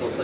200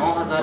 9000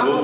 2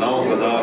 9000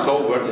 100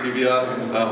CBR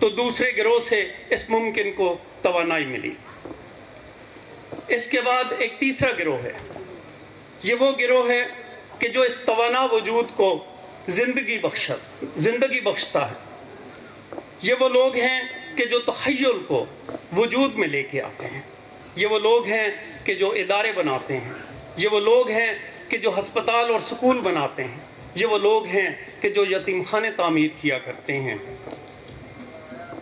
تو دوسرے گروہ سے اس ممکن کو توانائی ملی۔ اس کے بعد ایک تیسرا گروہ ہے، یہ وہ گروہ ہے کہ جو اس توانا وجود کو زندگی بخشتا ہے۔ یہ وہ لوگ ہیں کہ جو تخیل کو وجود میں لے کے آتے ہیں، یہ وہ لوگ ہیں کہ جو ادارے بناتے ہیں، یہ وہ لوگ ہیں کہ جو ہسپتال اور سکول بناتے ہیں، یہ وہ لوگ ہیں کہ جو یتیم خانے تعمیر کیا کرتے ہیں،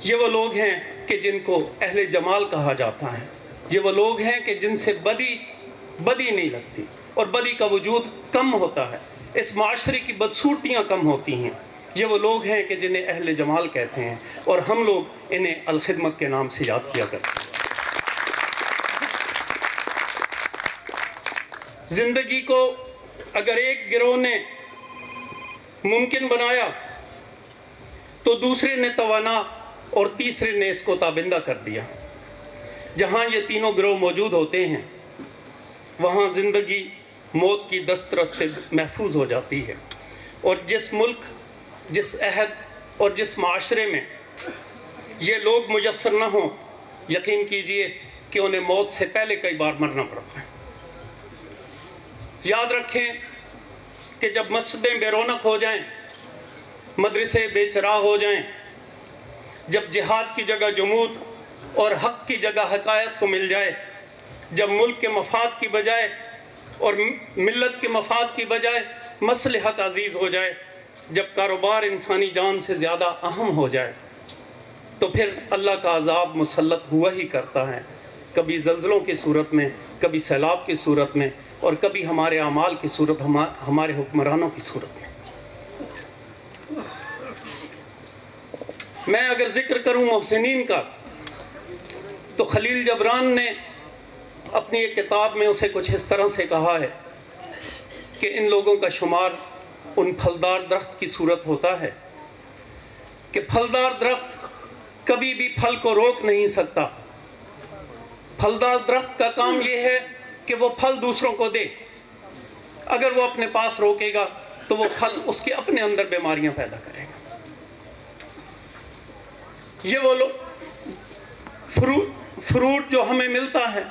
یہ وہ لوگ ہیں کہ جن کو اہل جمال کہا جاتا ہے، یہ وہ لوگ ہیں کہ جن سے بدی نہیں لگتی اور بدی کا وجود کم ہوتا ہے، اس معاشرے کی بدصورتیاں کم ہوتی ہیں۔ یہ وہ لوگ ہیں کہ جنہیں اہل جمال کہتے ہیں اور ہم لوگ انہیں الخدمت کے نام سے یاد کیا کرتے ہیں۔ زندگی کو اگر ایک گروہ نے ممکن بنایا تو دوسرے نے توانا اور تیسرے نے اس کو تابندہ کر دیا۔ جہاں یہ تینوں گروہ موجود ہوتے ہیں وہاں زندگی موت کی دسترس سے محفوظ ہو جاتی ہے، اور جس ملک، جس عہد اور جس معاشرے میں یہ لوگ میسر نہ ہوں، یقین کیجئے کہ انہیں موت سے پہلے کئی بار مرنا پڑتا ہے۔ یاد رکھیں کہ جب مسجدیں بے رونق ہو جائیں، مدرسے بے چراغ ہو جائیں، جب جہاد کی جگہ جمود اور حق کی جگہ حقائق کو مل جائے، جب ملک کے مفاد کی بجائے اور ملت کے مفاد کی بجائے مصلحت عزیز ہو جائے، جب کاروبار انسانی جان سے زیادہ اہم ہو جائے، تو پھر اللہ کا عذاب مسلط ہوا ہی کرتا ہے، کبھی زلزلوں کی صورت میں، کبھی سیلاب کی صورت میں، اور کبھی ہمارے اعمال کی صورت، ہمارے حکمرانوں کی صورت میں۔ میں اگر ذکر کروں محسنین کا تو خلیل جبران نے اپنی ایک کتاب میں اسے کچھ اس طرح سے کہا ہے کہ ان لوگوں کا شمار ان پھلدار درخت کی صورت ہوتا ہے کہ پھلدار درخت کبھی بھی پھل کو روک نہیں سکتا۔ پھلدار درخت کا کام یہ ہے کہ وہ پھل دوسروں کو دے، اگر وہ اپنے پاس روکے گا تو وہ پھل اس کے اپنے اندر بیماریاں پیدا کرے گا۔ یہ وہ فروٹ جو ہمیں ملتا ہے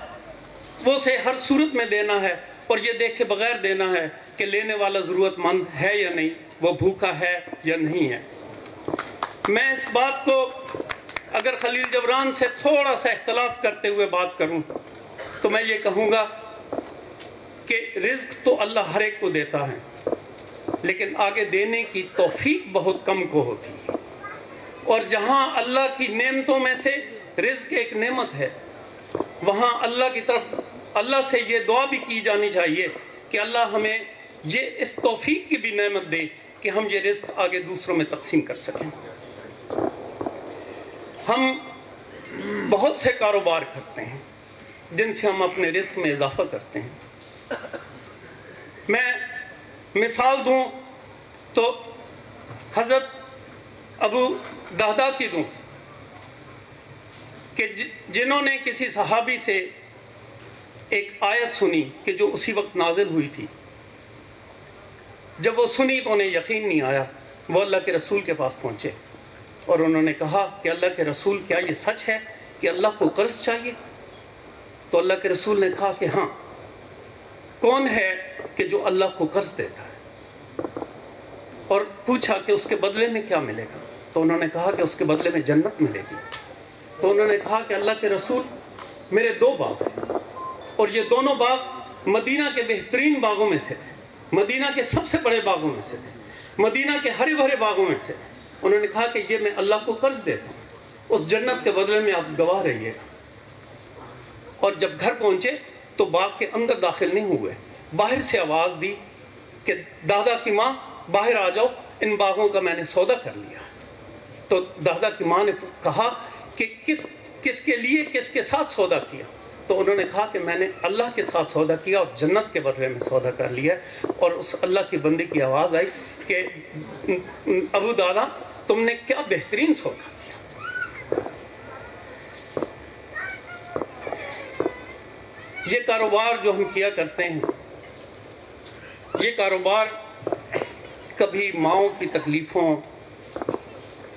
وہ اسے ہر صورت میں دینا ہے، اور یہ دیکھے بغیر دینا ہے کہ لینے والا ضرورت مند ہے یا نہیں، وہ بھوکا ہے یا نہیں ہے۔ میں اس بات کو اگر خلیل جبران سے تھوڑا سا اختلاف کرتے ہوئے بات کروں تو میں یہ کہوں گا کہ رزق تو اللہ ہر ایک کو دیتا ہے، لیکن آگے دینے کی توفیق بہت کم کو ہوتی ہے، اور جہاں اللہ کی نعمتوں میں سے رزق ایک نعمت ہے، وہاں اللہ سے یہ دعا بھی کی جانی چاہیے کہ اللہ ہمیں یہ اس توفیق کی بھی نعمت دے کہ ہم یہ رزق آگے دوسروں میں تقسیم کر سکیں۔ ہم بہت سے کاروبار کرتے ہیں جن سے ہم اپنے رزق میں اضافہ کرتے ہیں۔ میں مثال دوں تو حضرت ابو دہدہ کی دوں کہ جنہوں نے کسی صحابی سے ایک آیت سنی کہ جو اسی وقت نازل ہوئی تھی، جب وہ سنی تو انہیں یقین نہیں آیا، وہ اللہ کے رسول کے پاس پہنچے اور انہوں نے کہا کہ اللہ کے رسول کیا یہ سچ ہے کہ اللہ کو قرض چاہیے؟ تو اللہ کے رسول نے کہا کہ ہاں، کون ہے کہ جو اللہ کو قرض دیتا ہے؟ اور پوچھا کہ اس کے بدلے میں کیا ملے گا؟ تو انہوں نے کہا کہ اس کے بدلے میں جنت ملے گی۔ تو انہوں نے کہا کہ اللہ کے رسول میرے 2 باغ ہیں، اور یہ دونوں باغ مدینہ کے بہترین باغوں میں سے تھے، مدینہ کے سب سے بڑے باغوں میں سے تھے، مدینہ کے ہرے بھرے باغوں میں سے۔ انہوں نے کہا کہ یہ میں اللہ کو قرض دیتا ہوں، اس جنت کے بدلے میں آپ گواہ رہیے گا۔ اور جب گھر پہنچے تو باغ کے اندر داخل نہیں ہوئے، باہر سے آواز دی کہ دادا کی ماں باہر آ جاؤ، ان باغوں کا میں نے سودا کر لیا۔ تو دادا کی ماں نے کہا کہ کس کے لیے، کس کے ساتھ سودا کیا؟ تو انہوں نے کہا کہ میں نے اللہ کے ساتھ سودا کیا اور جنت کے بدلے میں سودا کر لیا۔ اور اس اللہ کی بندے کی آواز آئی کہ ابو دادا تم نے کیا بہترین سودا کیا۔ یہ کاروبار جو ہم کیا کرتے ہیں، یہ کاروبار کبھی ماؤں کی تکلیفوں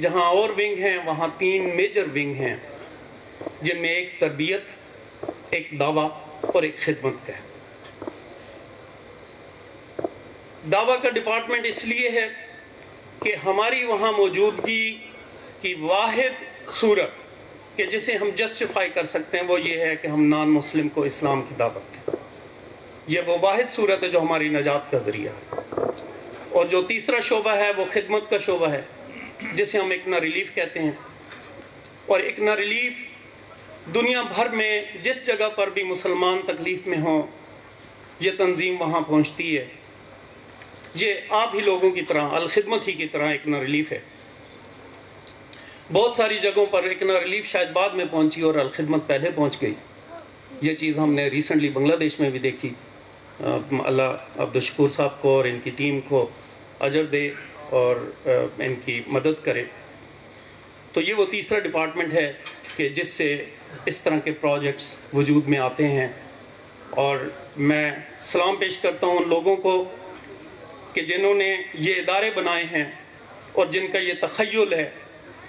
جہاں اور ونگ ہیں وہاں 3 میجر ونگ ہیں، جن میں ایک تربیت، ایک دعویٰ اور ایک خدمت کا ہے۔ دعویٰ کا ڈپارٹمنٹ اس لیے ہے کہ ہماری وہاں موجودگی کی واحد صورت کہ جسے ہم جسٹیفائی کر سکتے ہیں وہ یہ ہے کہ ہم نان مسلم کو اسلام کی دعوت دیں۔ یہ وہ واحد صورت ہے جو ہماری نجات کا ذریعہ ہے۔ اور جو تیسرا شعبہ ہے وہ خدمت کا شعبہ ہے، جسے ہم اکنا ریلیف کہتے ہیں۔ اور اکنا ریلیف دنیا بھر میں جس جگہ پر بھی مسلمان تکلیف میں ہوں، یہ تنظیم وہاں پہنچتی ہے۔ یہ آپ ہی لوگوں کی طرح، الخدمت ہی کی طرح اکنا ریلیف ہے۔ بہت ساری جگہوں پر اکنا ریلیف شاید بعد میں پہنچی اور الخدمت پہلے پہنچ گئی۔ یہ چیز ہم نے ریسنٹلی بنگلہ دیش میں بھی دیکھی۔ اللہ عبدالشکور صاحب کو اور ان کی ٹیم کو اجر دے اور ان کی مدد کرے۔ تو یہ وہ تیسرا ڈپارٹمنٹ ہے کہ جس سے اس طرح کے پروجیکٹس وجود میں آتے ہیں۔ اور میں سلام پیش کرتا ہوں ان لوگوں کو کہ جنہوں نے یہ ادارے بنائے ہیں اور جن کا یہ تخیل ہے،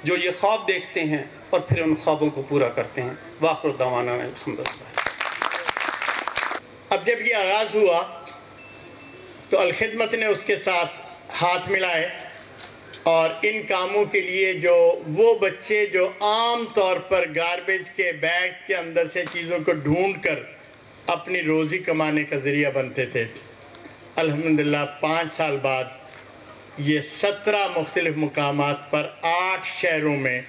جو یہ خواب دیکھتے ہیں اور پھر ان خوابوں کو پورا کرتے ہیں۔ وآخر دعوانا الحمدللہ۔ اب جب یہ آغاز ہوا تو الخدمت نے اس کے ساتھ ہاتھ ملائے، اور ان کاموں کے لیے جو وہ بچے جو عام طور پر گاربیج کے بیگ کے اندر سے چیزوں کو ڈھونڈ کر اپنی روزی کمانے کا ذریعہ بنتے تھے، الحمدللہ 5 سال بعد یہ 17 مختلف مقامات پر 8 شہروں میں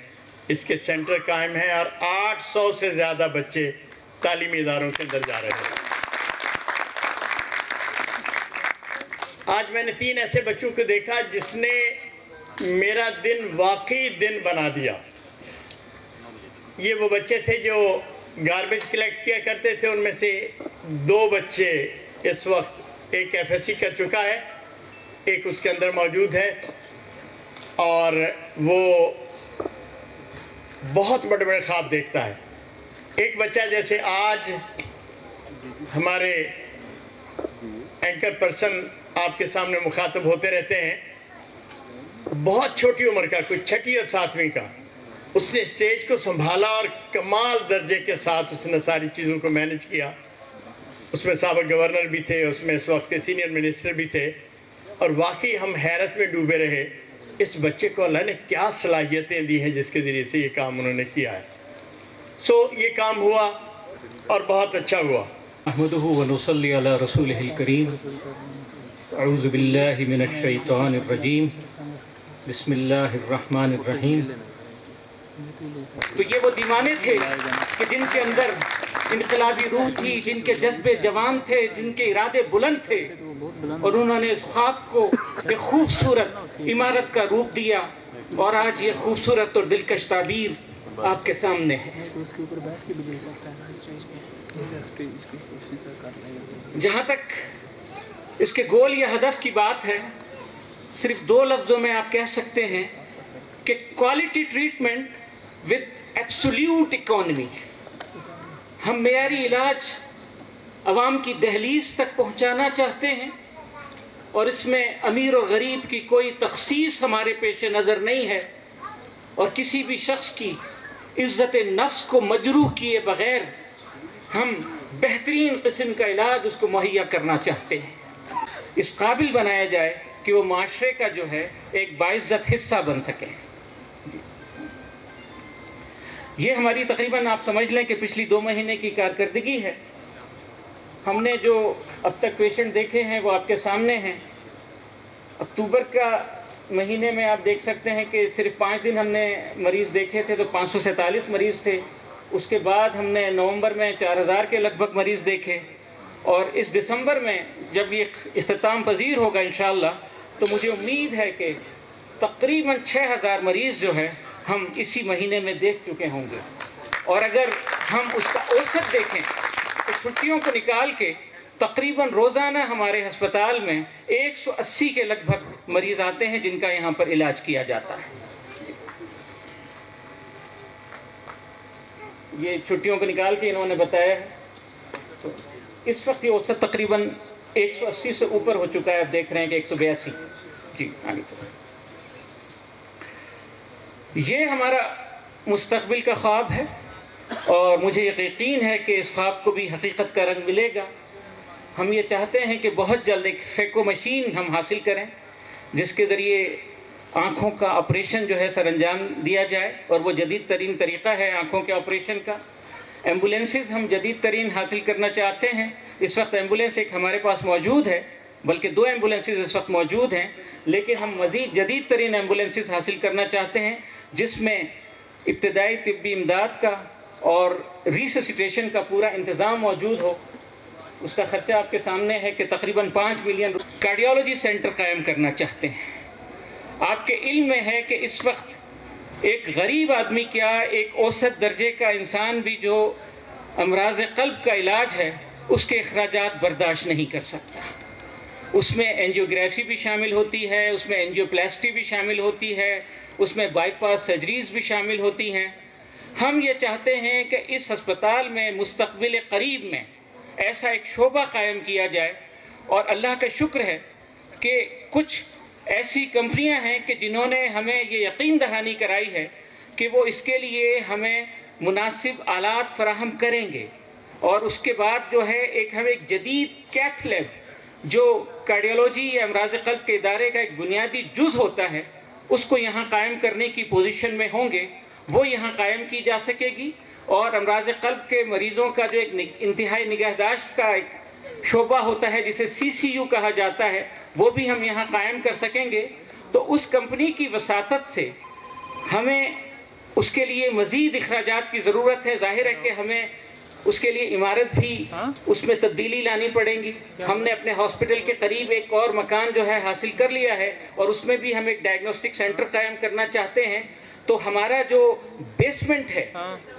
اس کے سینٹر قائم ہیں، اور 800 سے زیادہ بچے تعلیمی اداروں کے اندر جا رہے ہیں۔ آج میں نے 3 ایسے بچوں کو دیکھا جس نے میرا دن واقعی دن بنا دیا۔ یہ وہ بچے تھے جو گاربیج کلیکٹ کیا کرتے تھے، ان میں سے 2 بچے اس وقت ایک ایف ایس سی کر چکا ہے، ایک اس کے اندر موجود ہے، اور وہ بہت بڑے بڑے خواب دیکھتا ہے۔ ایک بچہ جیسے آج ہمارے اینکر پرسن آپ کے سامنے مخاطب ہوتے رہتے ہیں، بہت چھوٹی عمر کا، کوئی 6 اور 7ویں کا، اس نے اسٹیج کو سنبھالا اور کمال درجے کے ساتھ اس نے ساری چیزوں کو مینج کیا۔ اس میں سابق گورنر بھی تھے، اس میں اس وقت کے سینئر منسٹر بھی تھے، اور واقعی ہم حیرت میں ڈوبے رہے اس بچے کو اللہ نے کیا صلاحیتیں دی ہیں جس کے ذریعے سے یہ کام انہوں نے کیا ہے۔ یہ کام ہوا اور بہت اچھا ہوا۔ نحمدہ ونصلی علی رسولہ الکریم۔ اعوذ باللہ من الشیطان الرجیم، بسم اللہ الرحمن الرحیم۔ تو یہ وہ دیوانے تھے کہ جن کے اندر انقلابی روح تھی، جن کے جذبے جوان تھے، جن کے ارادے بلند تھے، اور انہوں نے اس خواب کو ایک خوبصورت عمارت کا روپ دیا، اور آج یہ خوبصورت اور دلکش تعبیر آپ کے سامنے ہے۔ جہاں تک اس کے گول یا ہدف کی بات ہے، صرف 2 لفظوں میں آپ کہہ سکتے ہیں کہ quality treatment with absolute economy. ہم معیاری علاج عوام کی دہلیز تک پہنچانا چاہتے ہیں، اور اس میں امیر و غریب کی کوئی تخصیص ہمارے پیش نظر نہیں ہے، اور کسی بھی شخص کی عزت نفس کو مجروح کیے بغیر ہم بہترین قسم کا علاج اس کو مہیا کرنا چاہتے ہیں، اس قابل بنایا جائے کہ وہ معاشرے کا جو ہے ایک باعزت حصہ بن سکے۔ یہ ہماری تقریباً آپ سمجھ لیں کہ پچھلی 2 مہینے کی کارکردگی ہے۔ ہم نے جو اب تک پیشنٹ دیکھے ہیں وہ آپ کے سامنے ہیں۔ اکتوبر کا مہینے میں آپ دیکھ سکتے ہیں کہ صرف 5 دن ہم نے مریض دیکھے تھے تو 547 مریض تھے۔ اس کے بعد ہم نے نومبر میں 4000 کے لگ بھگ مریض دیکھے، اور اس دسمبر میں جب یہ اختتام پذیر ہوگا انشاءاللہ تو مجھے امید ہے کہ تقریباً 6000 مریض جو ہے ہم اسی مہینے میں دیکھ چکے ہوں گے۔ اور اگر ہم اس کا اوسط دیکھیں تو چھٹیوں کو نکال کے تقریباً روزانہ ہمارے ہسپتال میں 180 کے لگ بھگ مریض آتے ہیں جن کا یہاں پر علاج کیا جاتا ہے۔ یہ چھٹیوں کو نکال کے انہوں نے بتایا ہے، تو اس وقت یہ اوسط تقریباً 180 سے اوپر ہو چکا ہے۔ آپ دیکھ رہے ہیں کہ 182۔ جی آگے چلیں۔ یہ ہمارا مستقبل کا خواب ہے اور مجھے یقین ہے کہ اس خواب کو بھی حقیقت کا رنگ ملے گا. ہم یہ چاہتے ہیں کہ بہت جلد ایک فیکو مشین ہم حاصل کریں جس کے ذریعے آنکھوں کا آپریشن جو ہے سر انجام دیا جائے، اور وہ جدید ترین طریقہ ہے آنکھوں کے آپریشن کا. ایمبولینسز ہم جدید ترین حاصل کرنا چاہتے ہیں. اس وقت ایمبولینس ایک ہمارے پاس موجود ہے، بلکہ 2 ایمبولینسز اس وقت موجود ہیں، لیکن ہم مزید جدید ترین ایمبولینسز حاصل کرنا چاہتے ہیں جس میں ابتدائی طبی امداد کا اور ریسسیٹیشن کا پورا انتظام موجود ہو. اس کا خرچہ آپ کے سامنے ہے کہ تقریباً 5 ملین. کارڈیالوجی سینٹر قائم کرنا چاہتے ہیں. آپ کے علم میں ہے کہ اس وقت ایک غریب آدمی کیا ایک اوسط درجے کا انسان بھی جو امراض قلب کا علاج ہے اس کے اخراجات برداشت نہیں کر سکتا. اس میں اینجیوگرافی بھی شامل ہوتی ہے، اس میں اینجیوپلاسٹی بھی شامل ہوتی ہے، اس میں بائی پاس سرجریز بھی شامل ہوتی ہیں. ہم یہ چاہتے ہیں کہ اس ہسپتال میں مستقبل قریب میں ایسا ایک شعبہ قائم کیا جائے، اور اللہ کا شکر ہے کہ کچھ ایسی کمپنیاں ہیں کہ جنہوں نے ہمیں یہ یقین دہانی کرائی ہے کہ وہ اس کے لیے ہمیں مناسب آلات فراہم کریں گے. اور اس کے بعد جو ہے ہمیں ایک جدید کیتھ لیب جو کارڈیالوجی یا امراض قلب کے ادارے کا ایک بنیادی جز ہوتا ہے اس کو یہاں قائم کرنے کی پوزیشن میں ہوں گے. وہ یہاں قائم کی جا سکے گی، اور امراض قلب کے مریضوں کا جو ایک انتہائی نگہداشت کا ایک شعبہ ہوتا ہے جسے CCU کہا جاتا ہے وہ بھی ہم یہاں قائم کر سکیں گے. تو اس کمپنی کی وساطت سے ہمیں اس کے لیے مزید اخراجات کی ضرورت ہے. ظاہر ہے کہ ہمیں اس کے لیے عمارت بھی اس میں تبدیلی لانی پڑیں گی. ہم نے اپنے ہاسپٹل کے قریب ایک اور مکان جو ہے حاصل کر لیا ہے، اور اس میں بھی ہم ایک ڈائگنوسٹک سینٹر قائم کرنا چاہتے ہیں. تو ہمارا جو بیسمنٹ ہے،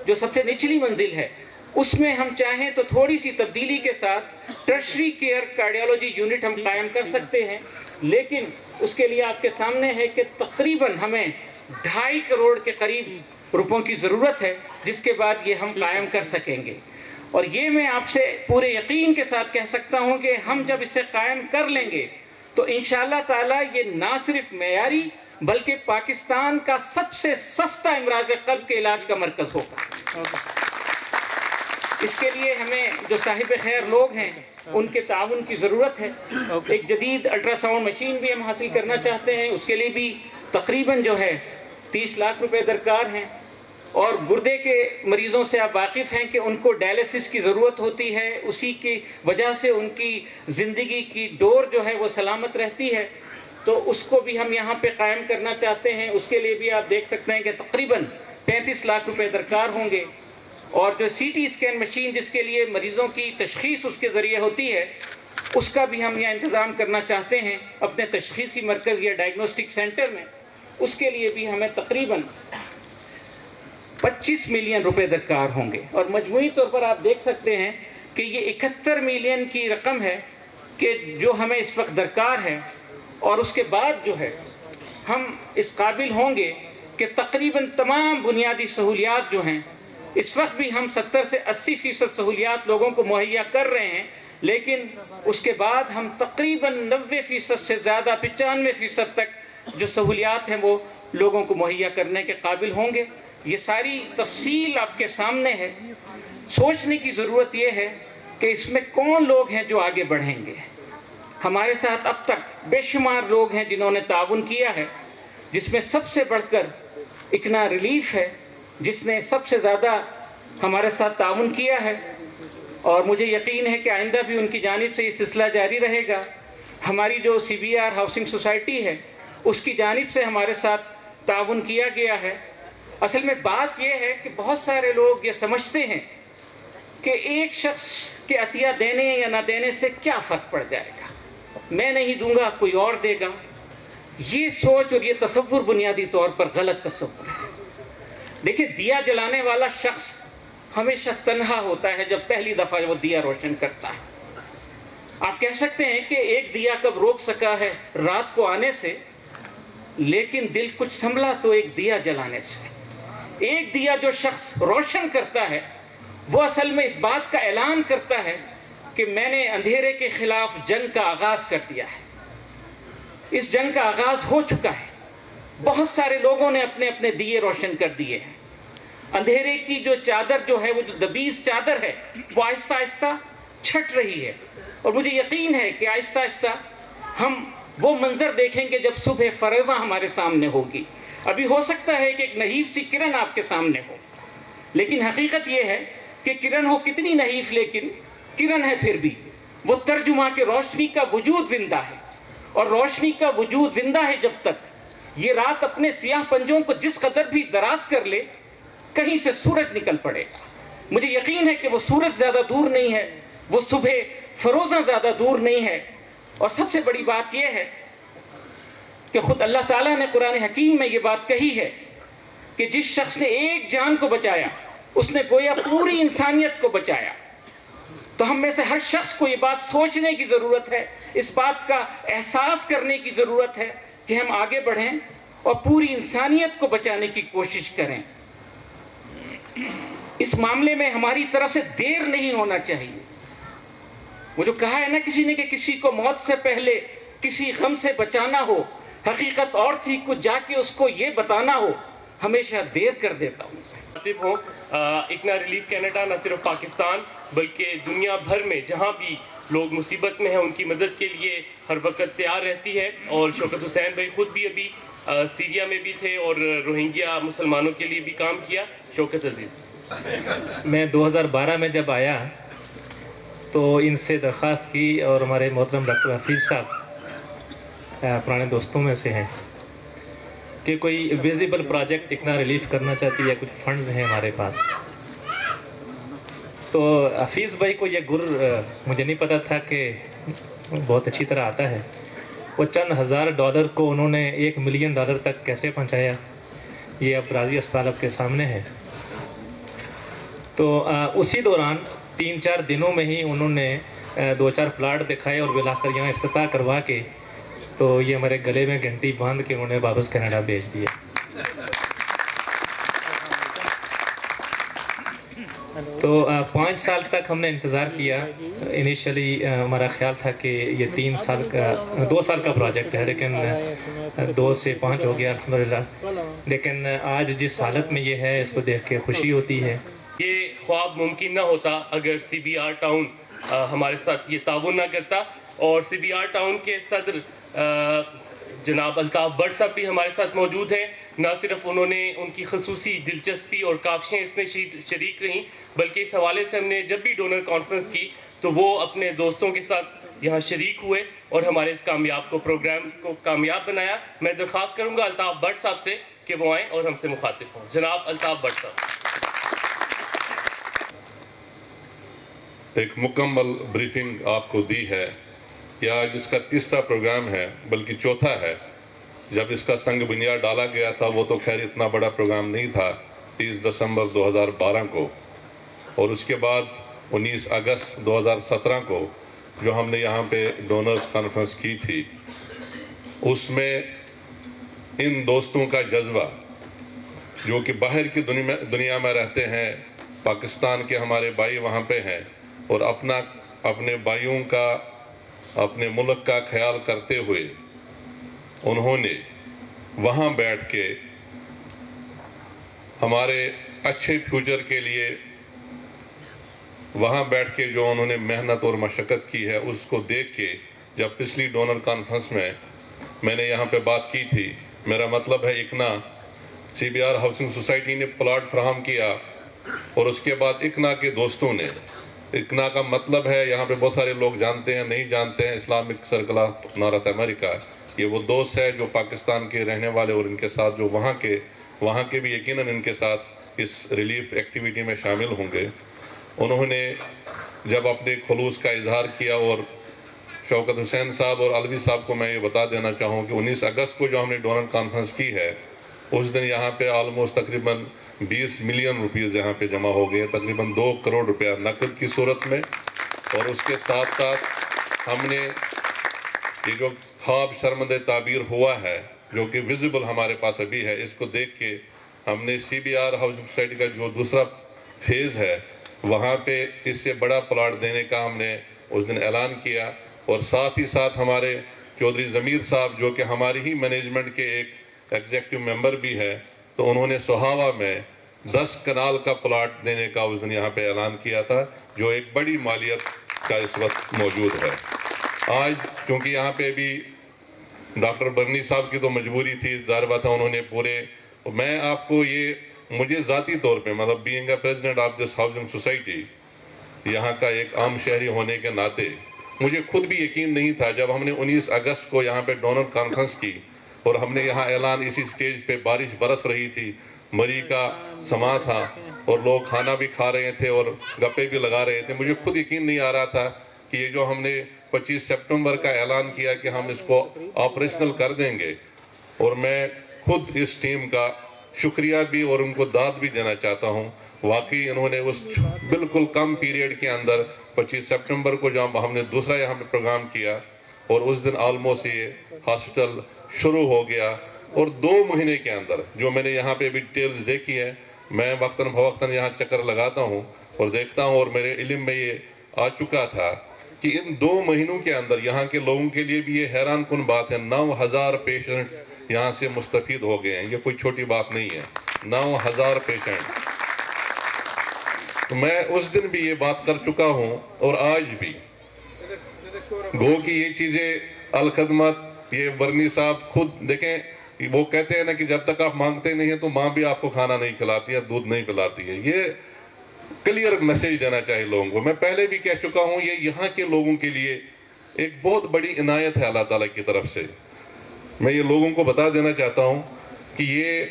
جو سب سے نچلی منزل ہے، اس میں ہم چاہیں تو تھوڑی سی تبدیلی کے ساتھ ٹرشری کیئر کارڈیالوجی یونٹ ہم قائم کر سکتے ہیں. لیکن اس کے لیے آپ کے سامنے ہے کہ تقریباً ہمیں 2.5 کروڑ کے قریب روپوں کی ضرورت ہے، جس کے بعد یہ ہم قائم کر سکیں گے. اور یہ میں آپ سے پورے یقین کے ساتھ کہہ سکتا ہوں کہ ہم جب اسے قائم کر لیں گے تو انشاءاللہ تعالی یہ نہ صرف معیاری بلکہ پاکستان کا سب سے سستا امراض قلب کے علاج کا مرکز ہوگا. اس کے لیے ہمیں جو صاحب خیر لوگ ہیں ان کے تعاون کی ضرورت ہے. ایک جدید الٹرا ساؤنڈ مشین بھی ہم حاصل کرنا چاہتے ہیں. اس کے لیے بھی تقریباً جو ہے 30 لاکھ روپے درکار ہیں. اور گردے کے مریضوں سے آپ واقف ہیں کہ ان کو ڈائلسس کی ضرورت ہوتی ہے، اسی کی وجہ سے ان کی زندگی کی ڈور جو ہے وہ سلامت رہتی ہے. تو اس کو بھی ہم یہاں پہ قائم کرنا چاہتے ہیں. اس کے لیے بھی آپ دیکھ سکتے ہیں کہ تقریباً 35 لاکھ روپے درکار ہوں گے. اور جو CT اسکین مشین جس کے لیے مریضوں کی تشخیص اس کے ذریعے ہوتی ہے اس کا بھی ہم یہاں انتظام کرنا چاہتے ہیں اپنے تشخیصی مرکز یا ڈائگنوسٹک سینٹر میں. اس کے لیے بھی ہمیں تقریباً 25 ملین روپے درکار ہوں گے. اور مجموعی طور پر آپ دیکھ سکتے ہیں کہ یہ 71 ملین کی رقم ہے کہ جو ہمیں اس وقت درکار ہے. اور اس کے بعد جو ہے ہم اس قابل ہوں گے کہ تقریباً تمام بنیادی سہولیات جو ہیں اس وقت بھی ہم 70 سے 80% سہولیات لوگوں کو مہیا کر رہے ہیں، لیکن اس کے بعد ہم تقریباً 90% سے زیادہ 95% تک جو سہولیات ہیں وہ لوگوں کو مہیا کرنے کے قابل ہوں گے. یہ ساری تفصیل آپ کے سامنے ہے. سوچنے کی ضرورت یہ ہے کہ اس میں کون لوگ ہیں جو آگے بڑھیں گے. ہمارے ساتھ اب تک بے شمار لوگ ہیں جنہوں نے تعاون کیا ہے، جس میں سب سے بڑھ کر اکنا ریلیف ہے جس نے سب سے زیادہ ہمارے ساتھ تعاون کیا ہے. اور مجھے یقین ہے کہ آئندہ بھی ان کی جانب سے یہ سلسلہ جاری رہے گا. ہماری جو CBR ہاؤسنگ سوسائٹی ہے اس کی جانب سے ہمارے ساتھ تعاون کیا گیا ہے. اصل میں بات یہ ہے کہ بہت سارے لوگ یہ سمجھتے ہیں کہ ایک شخص کے عطیہ دینے یا نہ دینے سے کیا فرق پڑ جائے گا، میں نہیں دوں گا کوئی اور دے گا. یہ سوچ اور یہ تصور بنیادی طور پر غلط تصور ہے. دیکھیں، دیا جلانے والا شخص ہمیشہ تنہا ہوتا ہے جب پہلی دفعہ وہ دیا روشن کرتا ہے. آپ کہہ سکتے ہیں کہ ایک دیا کب روک سکا ہے رات کو آنے سے، لیکن دل کچھ سنبھلا تو ایک دیا جلانے سے. ایک دیا جو شخص روشن کرتا ہے وہ اصل میں اس بات کا اعلان کرتا ہے کہ میں نے اندھیرے کے خلاف جنگ کا آغاز کر دیا ہے. اس جنگ کا آغاز ہو چکا ہے. بہت سارے لوگوں نے اپنے اپنے دیے روشن کر دیے ہیں. اندھیرے کی جو چادر جو ہے، وہ جو دبیز چادر ہے، وہ آہستہ آہستہ چھٹ رہی ہے. اور مجھے یقین ہے کہ آہستہ آہستہ ہم وہ منظر دیکھیں گے جب صبح فروزاں ہمارے سامنے ہوگی. ابھی ہو سکتا ہے کہ ایک نحیف سی کرن آپ کے سامنے ہو، لیکن حقیقت یہ ہے کہ کرن ہو کتنی نحیف، لیکن کرن ہے پھر بھی. وہ ترجمہ کہ روشنی کا وجود زندہ ہے، اور روشنی کا وجود زندہ ہے جب تک یہ رات اپنے سیاہ پنجوں کو جس قدر بھی دراز کر لے، کہیں سے سورج نکل پڑے گا. مجھے یقین ہے کہ وہ سورج زیادہ دور نہیں ہے، وہ صبح فروزاں زیادہ دور نہیں ہے. اور سب سے بڑی بات یہ ہے کہ خود اللہ تعالیٰ نے قرآن حکیم میں یہ بات کہی ہے کہ جس شخص نے ایک جان کو بچایا، اس نے گویا پوری انسانیت کو بچایا. تو ہم میں سے ہر شخص کو یہ بات سوچنے کی ضرورت ہے، اس بات کا احساس کرنے کی ضرورت ہے کہ ہم آگے بڑھیں اور پوری انسانیت کو بچانے کی کوشش کریں. اس معاملے میں ہماری طرف سے دیر نہیں ہونا چاہیے. وہ جو کہا ہے نا کسی نے کہ کسی کو موت سے پہلے کسی غم سے بچانا ہو، حقیقت اور تھی کچھ جا کے اس کو یہ بتانا ہو، ہمیشہ دیر کر دیتا ہوں. اکنا ریلیف کینیڈا نہ صرف پاکستان بلکہ دنیا بھر میں جہاں بھی لوگ مصیبت میں ہیں ان کی مدد کے لیے ہر وقت تیار رہتی ہے. اور شوکت حسین بھائی خود بھی ابھی سیریا میں بھی تھے اور روہنگیا مسلمانوں کے لیے بھی کام کیا. شوکت عزیز. میں 2012 میں جب آیا تو ان سے درخواست کی، اور ہمارے محترم ڈاکٹر حفیظ صاحب پرانے دوستوں میں سے ہیں، کہ کوئی ویزیبل پروجیکٹ اکنا ریلیف کرنا چاہتی ہے، کچھ فنڈز ہیں ہمارے پاس. تو حفیظ بھائی کو یہ گر مجھے نہیں پتا تھا کہ بہت اچھی طرح آتا ہے. وہ چند ہزار ڈالر کو انہوں نے $1 ملین تک کیسے پہنچایا، یہ اب راضی اسپتال آپ کے سامنے ہے. تو اسی دوران 3-4 دنوں میں ہی انہوں نے 2-4 پلاٹ دکھائے، اور بالآخر یہاں افتتاح کروا کے تو یہ ہمارے گلے میں گھنٹی باندھ کے انہوں نے واپس کینیڈا بھیج دیا. تو 5 سال تک ہم نے انتظار کیا. انیشلی ہمارا خیال تھا کہ یہ 2 سال کا پروجیکٹ ہے، لیکن 2 سے 5 ہو گیا الحمدللہ. لیکن آج جس حالت میں یہ ہے، اس کو دیکھ کے خوشی ہوتی ہے. یہ خواب ممکن نہ ہوتا اگر CBR ٹاؤن ہمارے ساتھ یہ تعاون نہ کرتا. اور CBR ٹاؤن کے صدر جناب الطاف بٹ صاحب بھی ہمارے ساتھ موجود ہیں. نہ صرف انہوں نے ان کی خصوصی دلچسپی اور کاوشیں اس میں شریک رہیں، بلکہ اس حوالے سے ہم نے جب بھی ڈونر کانفرنس کی تو وہ اپنے دوستوں کے ساتھ یہاں شریک ہوئے اور ہمارے اس پروگرام کو کامیاب بنایا. میں درخواست کروں گا الطاف بٹ صاحب سے کہ وہ آئیں اور ہم سے مخاطب ہوں. جناب الطاف بٹ صاحب. ایک مکمل بریفنگ آپ کو دی ہے. یہ آج اس کا 3را پروگرام ہے، بلکہ 4تھا ہے. جب اس کا سنگ بنیاد ڈالا گیا تھا وہ تو خیر اتنا بڑا پروگرام نہیں تھا، 30 دسمبر 2012 کو. اور اس کے بعد 19 اگست 2017 کو جو ہم نے یہاں پہ ڈونرز کانفرنس کی تھی، اس میں ان دوستوں کا جذبہ جو کہ باہر کی دنیا میں رہتے ہیں، پاکستان کے ہمارے بھائی وہاں پہ ہیں، اور اپنے بھائیوں کا، اپنے ملک کا خیال کرتے ہوئے انہوں نے وہاں بیٹھ کے ہمارے اچھے فیوچر کے لیے وہاں بیٹھ کے جو انہوں نے محنت اور مشقت کی ہے، اس کو دیکھ کے جب پچھلی ڈونر کانفرنس میں نے یہاں پہ بات کی تھی، میرا مطلب ہے اکنا CBR ہاؤسنگ سوسائٹی نے پلاٹ فراہم کیا، اور اس کے بعد اکنا کے دوستوں نے، اکنا کا مطلب ہے یہاں پہ بہت سارے لوگ جانتے ہیں، نہیں جانتے ہیں، اسلامک سرکل آف نارتھ امریکہ. یہ وہ دوست ہے جو پاکستان کے رہنے والے اور ان کے ساتھ جو وہاں کے بھی یقیناً ان کے ساتھ اس ریلیف ایکٹیویٹی میں شامل ہوں گے. انہوں نے جب اپنے خلوص کا اظہار کیا، اور شوکت حسین صاحب اور علوی صاحب کو میں یہ بتا دینا چاہوں کہ 19 اگست کو جو ہم نے ڈونر کانفرنس کی ہے، اس دن یہاں پہ آلموسٹ تقریباً 20 ملین روپیز یہاں پہ جمع ہو گئے، تقریباً 2 کروڑ روپیہ نقد کی صورت میں. اور اس کے ساتھ ساتھ ہم نے یہ جو خواب شرمندہ تعبیر ہوا ہے، جو کہ ویزیبل ہمارے پاس ابھی ہے، اس کو دیکھ کے ہم نے CBR ہاؤسنگ سوسائٹی کا جو دوسرا فیز ہے، وہاں پہ اس سے بڑا پلاٹ دینے کا ہم نے اس دن اعلان کیا. اور ساتھ ہی ساتھ ہمارے چودھری ضمیر صاحب جو کہ ہماری ہی مینجمنٹ کے ایک ایگزیکٹو ممبر بھی ہے، تو انہوں نے سہاوا میں 10 کنال کا پلاٹ دینے کا اس دن یہاں پہ اعلان کیا تھا، جو ایک بڑی مالیت کا اس وقت موجود ہے۔ آج چونکہ یہاں پہ بھی ڈاکٹر برنی صاحب کی تو مجبوری تھی، ظاہر بات ہے انہوں نے پورے، میں آپ کو یہ مجھے ذاتی طور پہ مطلب being a president of this housing society, یہاں کا ایک عام شہری ہونے کے ناطے مجھے خود بھی یقین نہیں تھا جب ہم نے 19 اگست کو یہاں پہ ڈونر کانفرنس کی اور ہم نے یہاں اعلان اسی سٹیج پہ، بارش برس رہی تھی، مری کا سما تھا اور لوگ کھانا بھی کھا رہے تھے اور گپے بھی لگا رہے تھے، مجھے خود یقین نہیں آ رہا تھا کہ یہ جو ہم نے 25 سپٹمبر کا اعلان کیا کہ ہم اس کو آپریشنل کر دیں گے، اور میں خود اس ٹیم کا شکریہ بھی اور ان کو داد بھی دینا چاہتا ہوں۔ واقعی انہوں نے اس بالکل کم پیریڈ کے اندر 25 سپٹمبر کو جب ہم نے دوسرا یہاں پہ پروگرام کیا اور اس دن آلموسٹ یہ ہاسپٹل شروع ہو گیا، اور 2 مہینے کے اندر جو میں نے یہاں پہ بھی ڈیٹیلز دیکھی ہے، میں وقتاً فوقتاً یہاں چکر لگاتا ہوں اور دیکھتا ہوں، اور میرے علم میں یہ آ چکا تھا کہ ان 2 مہینوں کے اندر یہاں کے لوگوں کے لیے بھی یہ حیران کن بات ہے، 9000 پیشنٹس یہاں سے مستفید ہو گئے ہیں، یہ کوئی چھوٹی بات نہیں ہے، 9000 پیشنٹ۔ تو میں اس دن بھی یہ بات کر چکا ہوں اور آج بھی، گو کہ یہ چیزیں الخدمت، یہ برنی صاحب خود دیکھیں، وہ کہتے ہیں نا کہ جب تک آپ مانگتے نہیں ہیں تو ماں بھی آپ کو کھانا نہیں کھلاتی ہے، دودھ نہیں پلاتی ہے، یہ کلیئر میسیج دینا چاہیے لوگوں کو۔ میں پہلے بھی کہہ چکا ہوں، یہ یہاں کے لوگوں کے لیے ایک بہت بڑی عنایت ہے اللہ تعالیٰ کی طرف سے۔ میں یہ لوگوں کو بتا دینا چاہتا ہوں کہ یہ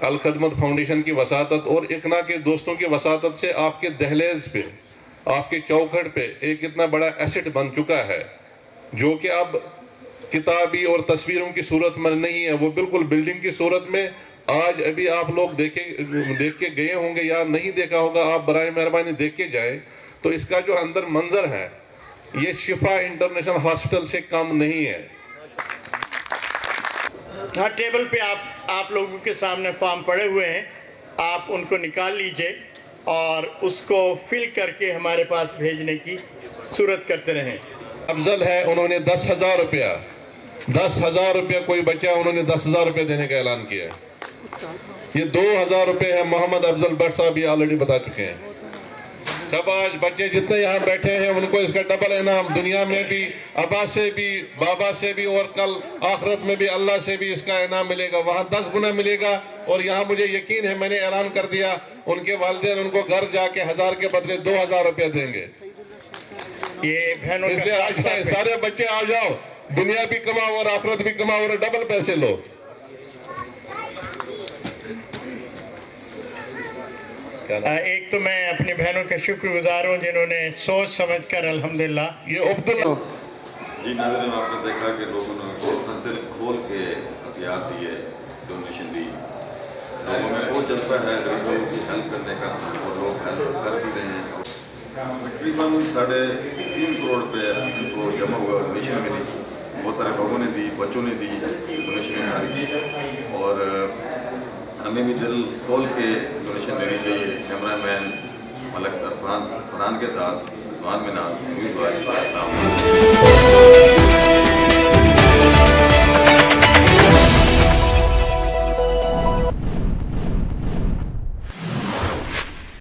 الخدمت فاؤنڈیشن کی وساطت اور اقنا کے دوستوں کی وساطت سے آپ کے دہلیز پہ، آپ کے چوکھٹ پہ ایک اتنا بڑا ایسٹ بن چکا ہے، جو کہ اب کتابی اور تصویروں کی صورت میں نہیں ہے، وہ بالکل بلڈنگ کی صورت میں آج ابھی آپ لوگ دیکھ کے گئے ہوں گے یا نہیں دیکھا ہوگا، آپ برائے مہربانی دیکھ کے جائیں، تو اس کا جو اندر منظر ہے یہ شفا انٹرنیشنل ہاسپٹل سے کم نہیں ہے۔ ہاں، ٹیبل پہ آپ لوگوں کے سامنے فارم پڑے ہوئے ہیں، آپ ان کو نکال لیجئے اور اس کو فل کر کے ہمارے پاس بھیجنے کی صورت کرتے رہیں۔ افضل ہے، انہوں نے 10,000 روپیہ 10,000 روپیہ کوئی بچہ، انہوں نے 10,000 روپیہ دینے کا اعلان کیا ہے۔ یہ 2,000 روپے ہے، محمد افضل بٹ صاحب یہ آلریڈی بتا چکے ہیں۔ سب آج بچے جتنے یہاں بیٹھے ہیں ان کو اس کا ڈبل انعام، دنیا میں بھی، ابا سے بھی، بابا سے بھی، اور کل آخرت میں بھی اللہ سے بھی اس کا انعام ملے گا، وہاں 10 گنا ملے گا۔ اور یہاں مجھے یقین ہے، میں نے اعلان کر دیا، ان کے والدین ان کو گھر جا کے 1000 کے بدلے 2000 روپیہ دیں گے۔ یہ بہنوں اس لیے آج سارے بچے آ جاؤ، دنیا بھی کماؤ اور آخرت بھی کماؤ اور ڈبل پیسے لو۔ ایک تو میں اپنی بہنوں کا شکر گزار ہوں جنہوں نے سوچ سمجھ کر الحمدللہ یہ عبداللہ جی ناظرین، آپ نے دیکھا کہ لوگوں نے کس طرح دل کھول کے ہتھیار دیے، ڈونیشن دی، لوگوں میں بہت جذبہ ہے غریبوں کی ہیلپ کرنے کا اور لوگ ہیلپ کر بھی رہے ہیں۔ تقریباً 3.5 کروڑ روپے ان کو جمع ہوا، ڈونیشن ملی، بہت سارے لوگوں نے دی، بچوں نے دی ڈونیشنیں ساری، اور ہمیں بھی دل کھول کے ڈونیشن دینی چاہیے۔ کیمرہ مین ملک فرحان کے ساتھ عثمان مناز، نیوز وائز، السلام علیکم۔